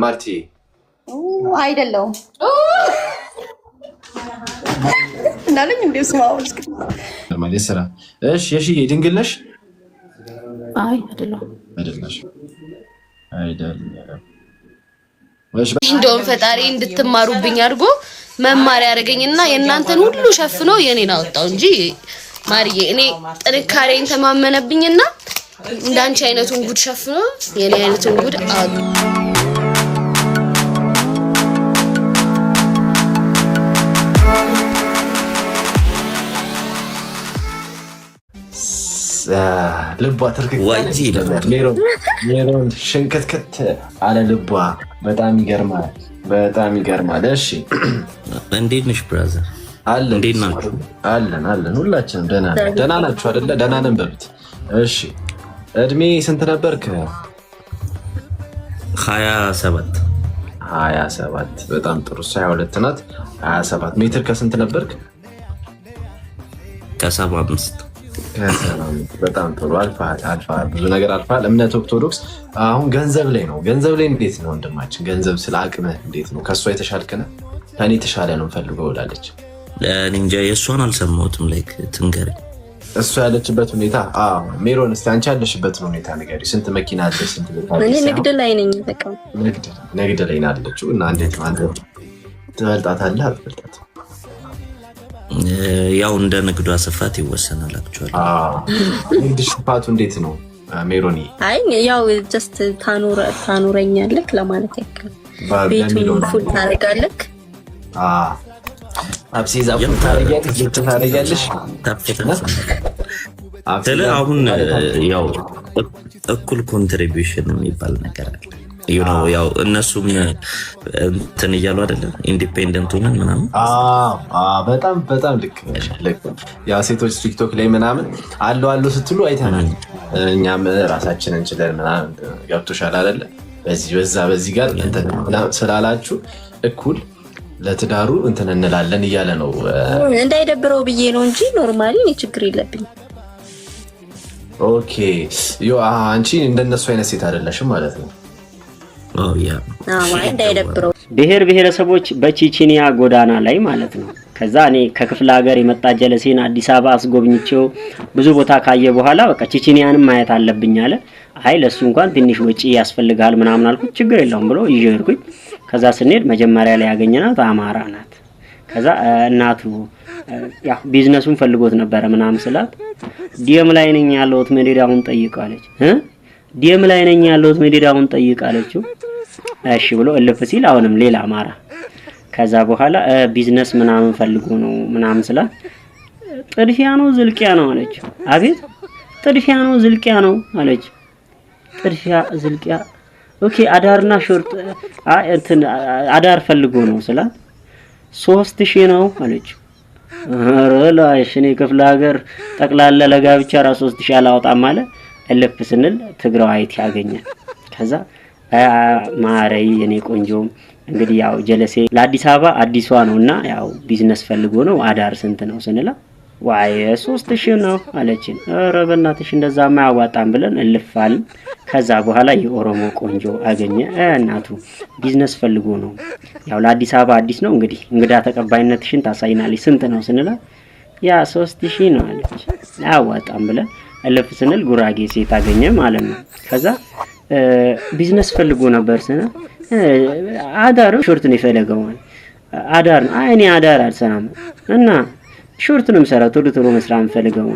ማርቲ አይደለሁም እንዳለኝ እንዴ ስማው እስኪ ማለት ስራ እሺ የሺዬ ድንግል ነሽ አይ አይደለሁም እንደውም ፈጣሪ እንድትማሩብኝ አድርጎ መማር ያደረገኝና የእናንተን ሁሉ ሸፍኖ የኔን አወጣው እንጂ ማርዬ እኔ ጥንካሬን ተማመነብኝና እንዳንቺ አይነቱን ጉድ ሸፍኖ የኔ አይነቱን ጉድ አወጣ። ልቧ ትርክክ ሜሮን ሽንክትክት አለ ልቧ። በጣም ይገርማል። እሺ እንዴት ነሽ ብራዘር? አለን ሁላችንም ደህና ናችሁ አይደለ? ደህና ነን በሉት። እሺ እድሜ ስንት ነበርክ? 27 በጣም ጥሩ። 22 ናት። 27 ሜትር ከስንት ነበርክ? ከ75 በጣም ጥሩ። አልፋል ብዙ ነገር አልፋል። እምነት ኦርቶዶክስ። አሁን ገንዘብ ላይ እንዴት ነው ወንድማችን? ገንዘብ ስለ አቅምህ እንዴት ነው? ከእሷ የተሻልክ ነህ? ከእኔ የተሻለ ነው ፈልገው ብላለች። እኔ እንጃ የእሷን አልሰማሁትም። ላይክ ትንገሪ እሷ ያለችበት ሁኔታ። ሜሮን እስኪ አንቺ ያለሽበትን ሁኔታ ንገሪ። ስንት መኪና አለ? ስንት ቦታ? እኔ ንግድ ላይ ነኝ። በቃ ንግድ ላይ ነው ያለችው። እና እንዴት ማለት ትበልጣታለህ አትበልጣትም? ያው እንደ ንግዷ ስፋት ይወሰናል። አክቹዋሊ ንግድ ስፋቱ እንዴት ነው ሜሮኒ? አይ ያው ጀስት ታኑረኛለህ ለማለት ያክል ቤቱን ፉል ታደርጋለህ። አብሲዛ ፉል ታደርጊያለሽ። አሁን ያው እኩል ኮንትሪቢዩሽን የሚባል ነገር አለ። ያው እነሱም እንትን እያሉ አይደለም ኢንዲፔንደንት ሆነን ምናምን። በጣም ልክ ያ ሴቶች ቲክቶክ ላይ ምናምን አሉ ስትሉ አይተናል። እኛም ራሳችንን እንችለን ምናምን ገብቶሻል አይደለ? በዚህ ጋር ስላላችሁ እኩል ለትዳሩ እንትን እንላለን እያለ ነው። እንዳይደብረው ብዬ ነው እንጂ ኖርማሊ እኔ ችግር የለብኝ። ኦኬ አንቺ እንደነሱ አይነት ሴት አይደለሽም ማለት ነው። እንዳይደብረው ብሔር ብሔረሰቦች በቼቼኒያ ጎዳና ላይ ማለት ነው። ከዛ እኔ ከክፍለ ሀገር የመጣ ጀለሴን አዲስ አበባ አስጎብኝቼው ብዙ ቦታ ካየ በኋላ በቃ ቼቼኒያንም ማየት አለብኝ አለ። አይ ለሱ እንኳን ትንሽ ወጪ ያስፈልጋል ምናምን አልኩት። ችግር የለውም ብሎ ይጀርኩኝ። ከዛ ስንሄድ መጀመሪያ ላይ ያገኘናት አማራ ናት። ከዛ እናቱ ያው ቢዝነሱን ፈልጎት ነበር ምናምን ስላት ዲኤም ላይ ነኝ ያለሁት መዲዳውን ጠይቃለች። ዲኤም ላይ ነኝ ያለሁት መዲዳውን ጠይቃለችው። እሺ ብሎ እልፍ ሲል አሁንም ሌላ አማራ። ከዛ በኋላ ቢዝነስ ምናምን ፈልጎ ነው ምናምን ስላት ጥድፊያ ነው ዝልቂያ ነው አለች። አቤት ጥድፊያ ነው ዝልቂያ ነው አለች። ጥድፊያ ዝልቂያ ኦኬ አዳርና ሾርት እንትን አዳር ፈልጎ ነው ስላት 3000 ነው አለች። አረላሽ እኔ ክፍለ ሀገር ጠቅላላ ለጋብቻ 3000 አላወጣም አለ። እልፍ ስንል ትግራዋይት ያገኛል። ከዛ ማረይ የኔ ቆንጆ እንግዲህ ያው ጀለሴ ለአዲስ አበባ አዲሷ ነውና ያው ቢዝነስ ፈልጎ ነው አዳር ስንት ነው ስንላ ዋይ 3000 ነው አለችን። ኧረ በእናትሽ እንደዛማ ያዋጣም ብለን እልፋል። ከዛ በኋላ የኦሮሞ ቆንጆ አገኘ። እናቱ ቢዝነስ ፈልጎ ነው ያው ለአዲስ አበባ አዲስ ነው እንግዲህ እንግዳ ተቀባይነትሽን ታሳይናለሽ ስንት ነው ስንላ ያ 3000 ነው አለች። ያዋጣም ብለን እልፍ ስንል ጉራጌ ሴት አገኘ ማለት ነው። ከዛ ቢዝነስ ፈልጎ ነበር ስነ አዳር ሾርት ነው የፈለገው አዳር ነው። አይ እኔ አዳር አልሰራም እና ሾርት ነው የምሰራው ቶሎ መስራት ፈልገው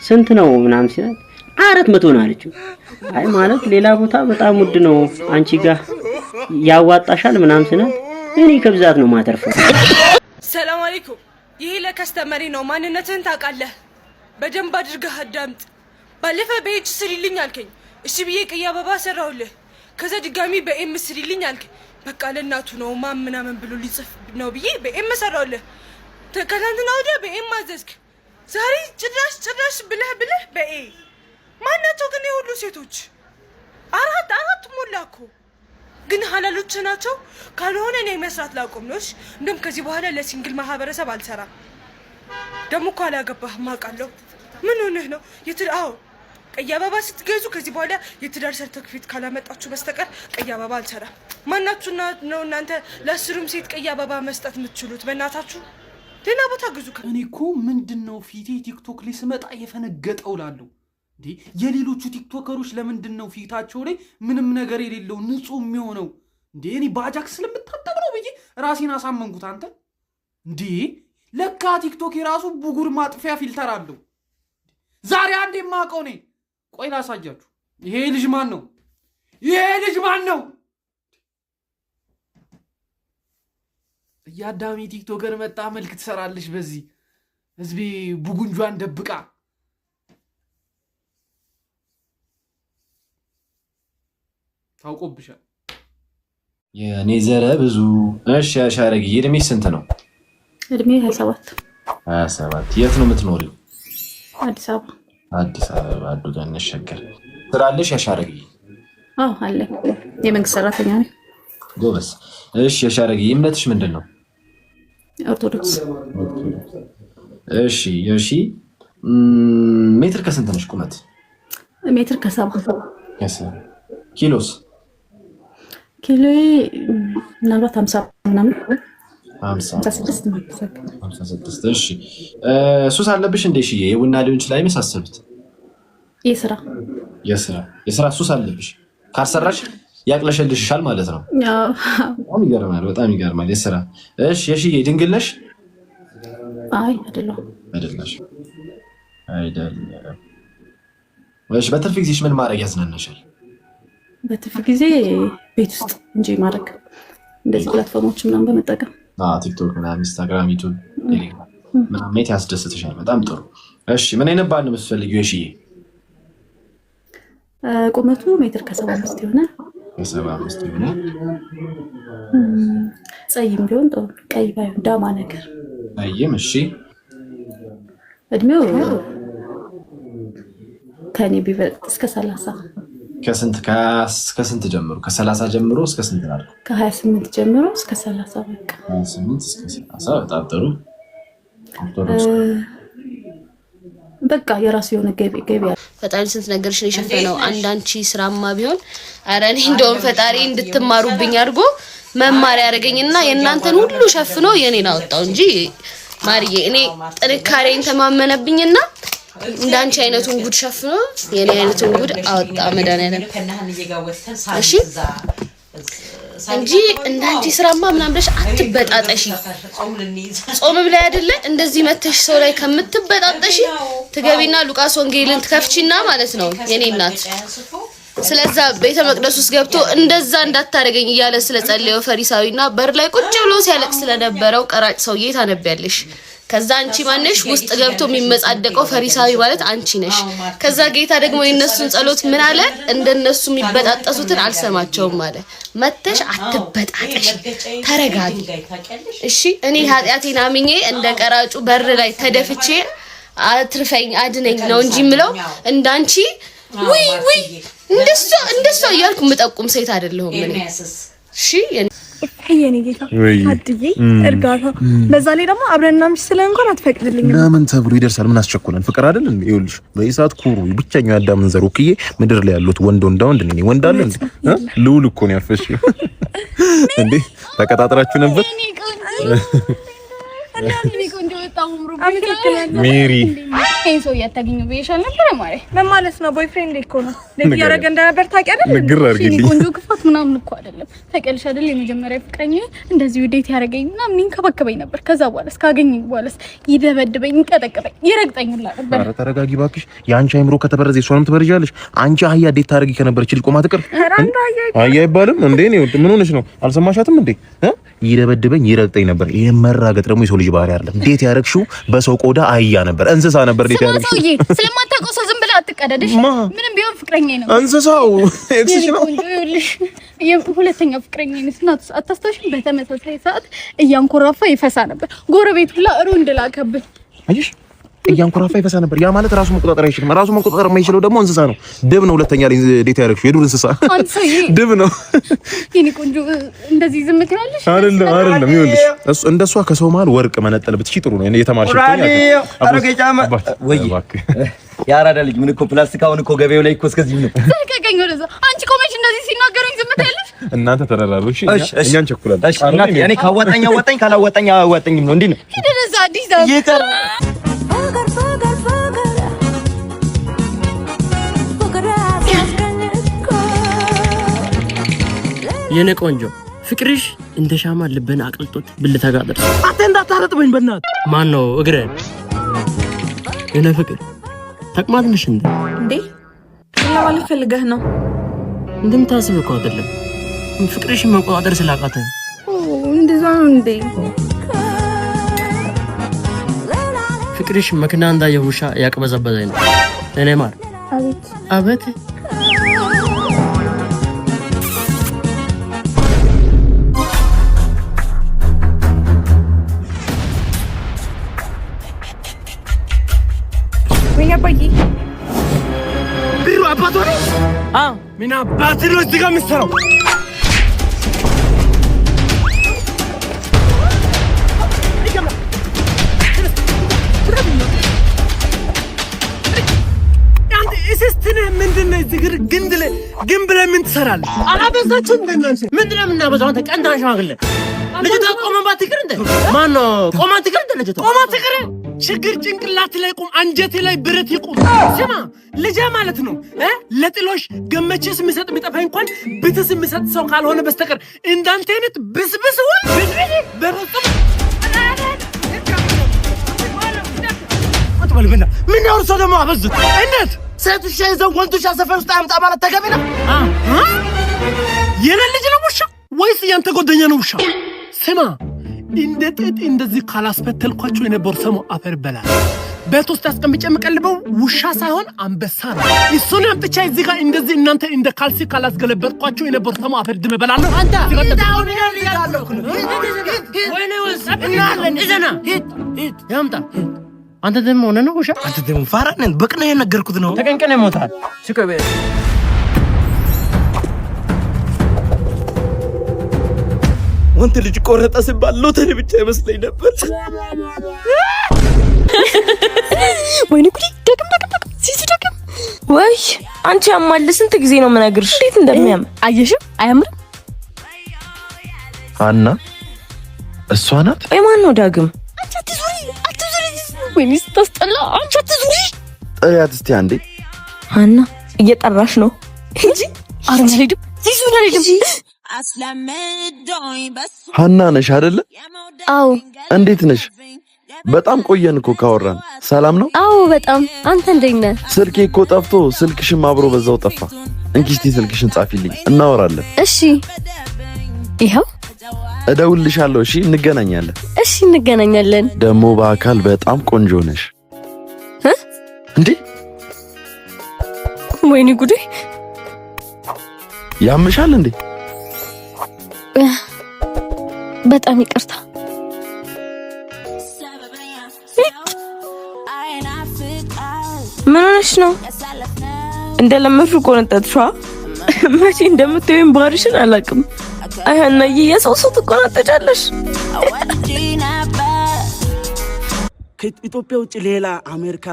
ስንት ነው ምናምን ሲላት 400 ነው አለችው። አይ ማለት ሌላ ቦታ በጣም ውድ ነው አንቺ ጋር ያዋጣሻል ምናምን ስላት እኔ ከብዛት ነው ማተርፈው። ሰላም አለይኩም። ይሄ ለከስተመሪ ነው ማንነትህን ታውቃለህ። በደንብ አድርገህ አዳምጥ። ባለፈ በኤች ስሪልኝ አልከኝ። እሺ ብዬ ቀይ አበባ ሰራውልህ። ከዛ ድጋሚ በኤም ስሪልኝ አልከኝ። በቃ ለእናቱ ነው ምናምን ብሎ ሊጽፍ ነው ብዬ በኤም ሰራውልህ። ከትናንትና ወዲያ በኤም አዘዝክ። ዛሬ ጭራሽ ብለህ በኤ ማናቸው ግን የሁሉ ሴቶች? አራት ሞላ እኮ። ግን ሀላሎች ናቸው። ካልሆነ እኔ መስራት ላቆም ነው። እንደውም ከዚህ በኋላ ለሲንግል ማህበረሰብ አልሰራም። ደግሞ እኮ አላገባህም አውቃለሁ። ምን ሆነህ ነው? ቀይ አበባ ስትገዙ ከዚህ በኋላ የትዳር ሰርተፊኬት ካላመጣችሁ በስተቀር ቀይ አበባ አልሰራም። ማናችሁ ነው እናንተ ለአስሩም ሴት ቀይ አበባ መስጠት የምትችሉት? በእናታችሁ ሌላ ቦታ ግዙ። እኔ እኮ ምንድነው ፊቴ ቲክቶክ ላይ ስመጣ የፈነገጠው ላለው እንዴ? የሌሎቹ ቲክቶከሮች ለምንድነው ፊታቸው ላይ ምንም ነገር የሌለው ንጹህ የሚሆነው እንዴ? እኔ ባጃክስ ስለምታጠብ ነው ብዬ ራሴን አሳመንኩት። አንተ እንዴ ለካ ቲክቶክ የራሱ ብጉር ማጥፊያ ፊልተር አለው። ዛሬ አንዴ ማቀው ነኝ። ቆይ ላሳያችሁ። ይሄ ልጅ ማን ነው? ይሄ ልጅ ማን ነው? ያዳሚ ቲክቶከር መጣ መልክ ትሰራለች በዚህ ህዝቤ ቡጉንጇን ደብቃ ታውቆብሻል። የኔ ዘረ ብዙ። እሺ አሻረጊ እድሜ ስንት ነው? እድሜ 27 27። የት ነው የምትኖሪው? አዲስ አበባ። አዲስ አበባ አዱ ጋር ነሸገር ትላለሽ? አሻረጊ አለ። የመንግስት ሰራተኛ ነኝ። ጎበስ። እሺ አሻረጊ እምነትሽ ምንድን ነው? ኦርቶዶክስ። እሺ ሜትር ከስንት ነሽ ቁመት? ሜትር ከ7 ኪሎስ? ኪሎ ምናልባት 50 ምናምን 56 56። እሺ ሱስ አለብሽ እንዴ? እሺ የቡና ሊሆን ይችላል የመሳሰሉት። የስራ ሱስ አለብሽ? ካልሰራሽ ያቅለሸልሽሻል ማለት ነው። በጣም ይገርማል፣ በጣም ይገርማል። የስራ እሺ ድንግል ነሽ? አይ አይደለም። እሺ በትርፍ ጊዜሽ ምን ማድረግ ያዝናናሻል? በትርፍ ጊዜ ቤት ውስጥ እንጂ ማድረግ እንደዚህ ፕላትፎርሞች ምናምን በመጠቀም ቲክቶክ ምናምን፣ ኢንስታግራም፣ ዩቲዩብ፣ ቴሌግራም ምናምን ማየት ያስደስትሻል። በጣም ጥሩ። እሺ ምን አይነት ባል ነው የምትፈልጊው? እሺ ቁመቱ ሜትር ከ75 የሆነ ጸይም ቢሆን ጥሩ፣ ቀይ ባይሆን ዳማ ነገር ጸይም። እሺ እድሜው ከኔ ቢበልጥ እስከ 30። ከስንት ጀምሮ? ከ30 ጀምሮ እስከ ስንት ነው? ከ28 ጀምሮ እስከ 30። በቃ 28 እስከ 30። በጣም ጥሩ። በቃ የራሱ የሆነ ገቢ ፈጣሪ ስንት ነገርሽን የሸፈነው አንዳንቺ ስራማ ቢሆን ኧረ እኔ እንደውም ፈጣሪ እንድትማሩብኝ አድርጎ መማር ያደረገኝና የእናንተን ሁሉ ሸፍኖ የኔን አወጣው እንጂ ማርዬ እኔ ጥንካሬን ተማመነብኝና እንዳንቺ አይነቱን ጉድ ሸፍኖ የኔ አይነቱን ጉድ አወጣ መድኃኒዓለም። እሺ እንጂ እንዳንቺ ስራማ ምናምን ብለሽ አትበጣጠሺ። ጾም ብላ አይደለ እንደዚህ መተሽ ሰው ላይ ከምትበጣጠሺ ትገቢና ሉቃስ ወንጌልን ትከፍቺና ማለት ነው የኔ እናት። ስለዛ ቤተ መቅደስ ውስጥ ገብቶ እንደዛ እንዳታረገኝ እያለ ስለጸለየው ፈሪሳዊና በር ላይ ቁጭ ብሎ ሲያለቅስ ስለነበረው ቀራጭ ሰውዬ ታነቢያለሽ። ከዛ አንቺ ማነሽ ውስጥ ገብቶ የሚመጻደቀው ፈሪሳዊ ማለት አንቺ ነሽ። ከዛ ጌታ ደግሞ የነሱን ጸሎት ምን አለ? እንደነሱ የሚበጣጠሱትን አልሰማቸውም አለ። መተሽ አትበጣጠሽ፣ ተረጋጊ። እሺ እኔ ኃጢአቴን አምኜ እንደ ቀራጩ በር ላይ ተደፍቼ አትርፈኝ አድነኝ ነው እንጂ ምለው እንዳንቺ ውይ እንደሷ እያልኩ የምጠቁም ሴት አይደለሁም እኔ። እሺ የኔ ጌታ አድዬ እርጋታ፣ በዛ ላይ ደግሞ አብረንና ምሽ ስለ እንኳን አትፈቅድልኝም። ለምን ተብሎ ይደርሳል? ምን አስቸኮለን? ፍቅር አይደል እንዴ? ይኸውልሽ በኢሳት ኩሩ ብቻኛው ያዳምን ዘር ወክዬ ምድር ላይ ያሉት ወንድ ነኝ። ወንድ አለ እንዴ? ልውል እኮ ነው ያፈሽ እንዴ? ተቀጣጥራችሁ ነበር ሜሪ? ሰው ያታገኘው በይሻል ነበር ማለት ምን ማለት ነው? ቦይፍሬንድ እኮ ነው ለምን ያረገ እንደነበር ታውቂያለሽ? ንግር አድርግልኝ። ቆንጆ ክፋት ምናምን እኮ አይደለም ታውቂያለሽ አይደል? የመጀመሪያ ፍቅረኛ እንደዚህ ዴት ያረገኝ ምናምን ይንከባከበኝ ነበር። ከዛ በኋላ እስካገኘኝ በኋላ ይደበድበኝ፣ ይንቀጠቀጠኝ፣ ይረግጠኝ ነበር። ኧረ ተረጋጊ እባክሽ። የአንቺ አይምሮ ከተበረዘ እሷንም ትበርጃለሽ። አንቺ አህያ ዴት ታረጊ ከነበረች ልጅ ቆማ ትቀር? አህያ አይባልም እንዴ? ነው ምን ሆነሽ ነው? አልሰማሻትም እንዴ? ይደበድበኝ፣ ይረግጠኝ ነበር። ይሄ መራገጥ ደግሞ የሰው ልጅ ባህሪ አይደለም። ዴት ያረግሽው በሰው ቆዳ አህያ ነበር፣ እንስሳ ነበር። ዴት ያረግሽው ስለማታውቀው ሰው ዝም ብለህ አትቀደድሽ። ምንም ቢሆን ፍቅረኛዬ ነው። እንስሳው ኤክስሽ ነው። ሁለተኛ ፍቅረኛዬ ነው። አታስታውሽም? በተመሳሳይ ሰዓት እያንኮራፋ ይፈሳ ነበር። ጎረቤት ሁላ ሩንድ ላከብኝ። አይሽ እያንኮራፋ ይፈሳ ነበር። ያ ማለት ራሱ መቆጣጠር አይችልም። ራሱ መቆጣጠር የማይችለው ደግሞ እንስሳ ነው። ድብ ነው። ሁለተኛ ላይ ዴት ያረግሽው የዱር እንስሳ ድብ ነው። የኔ ቆንጆ እንደዚህ ዝም ትላለሽ? አይደለም ይኸውልሽ፣ እሱ እንደሷ ከሰው መሀል ወርቅ መነጠል ብትሺ ጥሩ ነው። የተማርሽ ያራዳ ልጅ ምን እኮ ፕላስቲክ አሁን እኮ ገበያው ላይ እኮ እስከዚህ ነው። ዘልቀቀኝ ወደዛ። አንቺ ቆመሽ እንደዚህ ሲናገሩኝ ዝም ትያለሽ? እናንተ ተረራሩ። እሺ እኛን ቸኩላለን። እሺ እናቴ እኔ ካዋጣኝ አዋጣኝ ካላዋጣኝ አዋጣኝም ነው። እንዴ ነው ሂድ ወደዛ። አዲስ ነው ይቀር የኔ ቆንጆ ፍቅርሽ እንደ ሻማ ልብን አቅልጦት ብልታ ጋር ደርሶ አንተ እንዳታረጥበኝ በእናት ማን ነው እግረን የኔ ፍቅር ተቅማጥ ነሽ እንዴ ለማለት ፈልገህ ነው እንደምታስብ እኮ አይደለም ፍቅርሽ መቆጣጠር ስላቃተ እንደዛ ነው እንዴ ፍቅርሽ መኪና እንዳየ ውሻ ያቅበዘበዘኝ ነው እኔ ማር አቤት አቤት ቢሩ አባቶ ነው ምን አባት ነው እዚህ ጋር የምትሰራው? አንተ እስስትን ምንድነው እዚህ ግንብ ላይ ምን ትሰራለህ? አላበዛችሁም እንደናንተ ምንድነው የምናበዛው? አንተ ቀንታ ሽማግሌ ልጅቷ ቆመን ባትቀር እንደ ማን ነው ቆመን ትቀር እንደ ልጅቷ ቆመን ትቀር ችግር ጭንቅላት ላይ ቁም አንጀቴ ላይ ብረት ይቁም። ስማ ልጄ ማለት ነው ለጥሎሽ ገመችስ የሚሰጥ ቢጠፋኝ እንኳን ብትስ የሚሰጥ ሰው ካልሆነ በስተቀር እንዳንተ አይነት ብስብስ ወይ በረጥም አጥበልብና ምን ያወር ሰው ደግሞ አበዙት። እንዴት ሴቱሽ ይዘው ወንዱሽ ሰፈር ውስጥ አምጣ ማለት ተገቢ ነው? የኔ ልጅ ነው ውሻ ወይስ ያንተ ጓደኛ ነው ውሻ? ስማ እንደ ጥጥ እንደዚህ ካላስፈተልኳቸው የነበሩ ሰሞ አፈር በላል ቤት ውስጥ አስቀምጬ የምቀልበው ውሻ ሳይሆን አንበሳ ነው። እሱን አምጥቼ እዚህ ጋር እንደዚህ እናንተ እንደ ካልሲ ካላስገለበጥኳቸው የነበሩ ሰሞ አፈር ድመ በላለሁ። አንተ ይዳውን ይላልኩ ወይኔ ወሰብ እናለን እዘና ሂድ ያምጣ አንተ ደግሞ ሆነ ነው ውሻ አንተ ደግሞ ፋራነን በቅነ የነገርኩት ነው ተቀንቀነ ሞታል ሲቆበ ወንት ልጅ ቆረጠ ሲባል ሎተሪ ብቻ ይመስለኝ ነበር። ወይኔ ጉዲ ደግም ሲሲ ደግም ወይ አንቺ ያማል ስንት ጊዜ ነው የምነግርሽ እንዴት እንደሚያም አየሽም አያምርም አና እሷ ናት ወይ ማን ነው ዳግም አንቺ አትዙሪ ወይኔ ስታስጠላ አንቺ አትዙሪ ጥያት እስቲ አንዴ አና እየጠራሽ ነው እንጂ አረማይዱ ሲሱና ልጅ ሀና ነሽ አይደለ? አዎ። እንዴት ነሽ? በጣም ቆየን እኮ ካወራን። ሰላም ነው? አዎ በጣም። አንተ እንዴት ነህ? ስልኬ እኮ ጠፍቶ ስልክሽም አብሮ በዛው ጠፋ። እንኪ እስቲ ስልክሽን ጻፊልኝ እናወራለን። እሺ ይኸው እደውልልሻለሁ። እሺ እንገናኛለን። እሺ እንገናኛለን። ደግሞ በአካል በጣም ቆንጆ ነሽ። እንዴ ወይኔ ጉዴ ያምሻል እንዴ? በጣም ይቅርታ። ምን ሆነሽ ነው? እንደለመድሽ ቆነጠጥሽዋ? መቼ እንደምትወይም ባርሽን አላውቅም። አያናዬ የሰው ትቆነጠጫለሽ። ከኢትዮጵያ ውጭ ሌላ አሜሪካ፣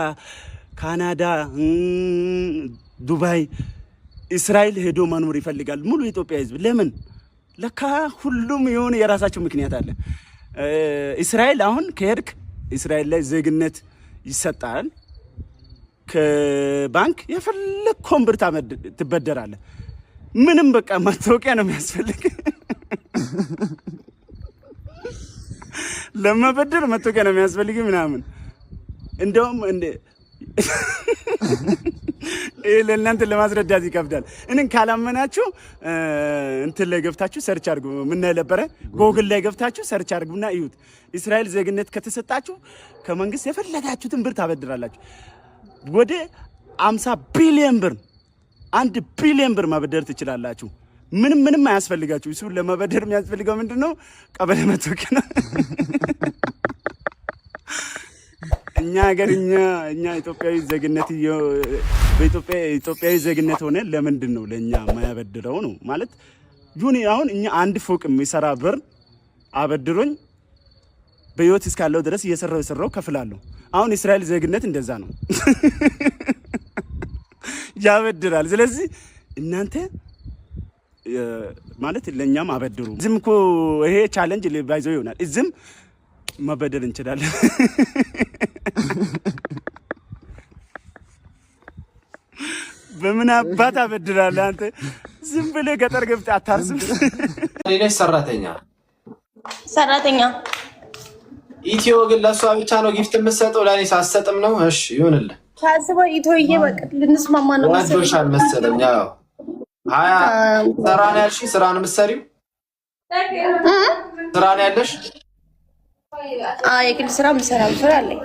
ካናዳ፣ ዱባይ፣ እስራኤል ሄዶ መኖር ይፈልጋል ሙሉ የኢትዮጵያ ሕዝብ። ለምን? ለካ ሁሉም የሆነ የራሳቸው ምክንያት አለ። እስራኤል አሁን ከሄድክ እስራኤል ላይ ዜግነት ይሰጣል። ከባንክ የፈለግከውን ብር ትበደራለህ። ምንም በቃ መታወቂያ ነው የሚያስፈልግ። ለመበደር መታወቂያ ነው የሚያስፈልግ ምናምን። እንደውም ለእናንተ ለማስረዳት ይከብዳል። እንን ካላመናችሁ እንትን ላይ ገብታችሁ ሰርች አድርጉ። ምን ነበረ ጎግል ላይ ገብታችሁ ሰርች አድርጉና እዩት። እስራኤል ዜግነት ከተሰጣችሁ ከመንግስት የፈለጋችሁትን ብር ታበድራላችሁ። ወደ 50 ቢሊዮን ብር 1 ቢሊዮን ብር ማበደር ትችላላችሁ። ምንም አያስፈልጋችሁ። እሱ ለማበደር የሚያስፈልገው ምንድነው? ቀበሌ መታወቂያ ነው። እኛ ሀገር እኛ ኢትዮጵያዊ ዜግነት በኢትዮጵያዊ ዜግነት ሆነ ለምንድን ነው ለኛ የማያበድረው ነው ማለት ጁኒ። አሁን እኛ አንድ ፎቅ የሚሰራ ብር አበድሮኝ በህይወት እስካለው ድረስ እየሰራው ከፍላለሁ። አሁን እስራኤል ዜግነት እንደዛ ነው። ያበድራል። ስለዚህ እናንተ ማለት ለኛም አበድሩ። ዝም እኮ ይሄ ቻሌንጅ ባይዘው ይሆናል። ዝም መበደር እንችላለን። በምን አባት አበድራለህ አንተ? ዝም ብለህ ገጠር ገብተህ አታርስም። ሌላስ ሰራተኛ ኢትዮ ግን ለሷ ብቻ ነው ጊፍት የምትሰጠው፣ ለኔ ሳሰጥም ነው። እሺ ይሁንልህ። ታስበው ኢትዮዬ በቃ ልንስማማ ነው መሰለኝ። ያው 20 ስራ ነው ያልሽ? ስራ ነው የምትሰሪው? ስራ ነው ያለሽ? የግል ስራ የምሰራው ስራ አለኝ።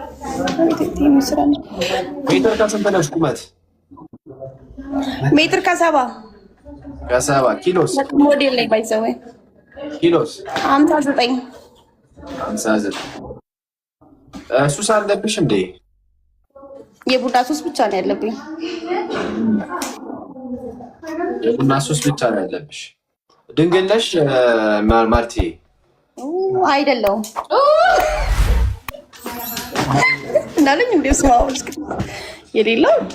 ሜትር ከስንት ነሽ ቁመት? ሜትር ከ70 ኪሎስ? ሞዴል ላይ ባይዘው ኪሎስ 59 ሱስ አለብሽ እንዴ? የቡና ሱስ ብቻ ነው ያለብኝ። የቡና ሱስ ብቻ ነው ያለብሽ? ድንግል ነሽ ማርቲ? አይደለሁም እንዳለኝ እንደው ስማውልስ የሌለውን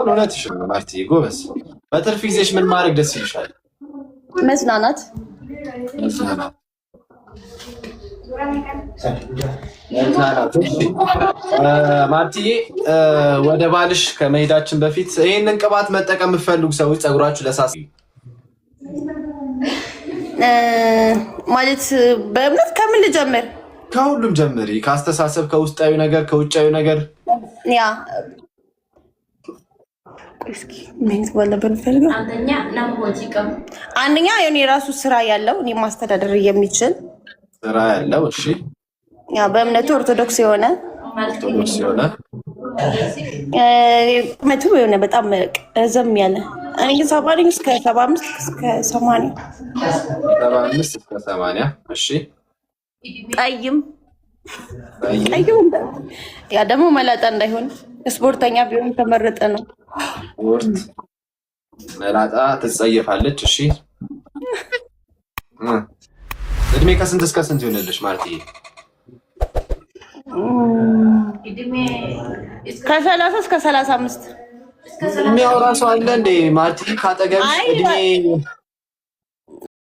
እውነትሽን ነው ማርቲ። ጎበዝ። በትርፍ ጊዜሽ ምን ማድረግ ደስ ይልሻል? መዝናናት። ማርቲዬ ወደ ባልሽ ከመሄዳችን በፊት ይህንን ቅባት መጠቀም የምትፈልጉ ሰዎች ፀጉራችሁ ለሳሳ ማለት በእምነት ከምን ልጀምር? ከሁሉም ጀምሪ። ከአስተሳሰብ፣ ከውስጣዊ ነገር፣ ከውጫዊ ነገር። ያ አንደኛ የኔ የራሱ ስራ ያለው እኔ ማስተዳደር የሚችል ስራ ያለው። እሺ ያ በእምነቱ ኦርቶዶክስ የሆነ መቱ የሆነ በጣም ረዘም ያለ እኔ ግን 75 እስከ 80 እስከ 80 እሺ። ጠይም ያ ደግሞ መላጣ እንዳይሆን ስፖርተኛ ቢሆን ተመረጠ ነው። ስፖርት መላጣ ትጸየፋለች። እሺ እድሜ ከስንት እስከ ስንት ይሆንልሽ ማርቲ? ከ30 እስከ 35 የሚያወራ ሰው አለ እንዴ ማርቲ? ካጠገብሽ እድሜ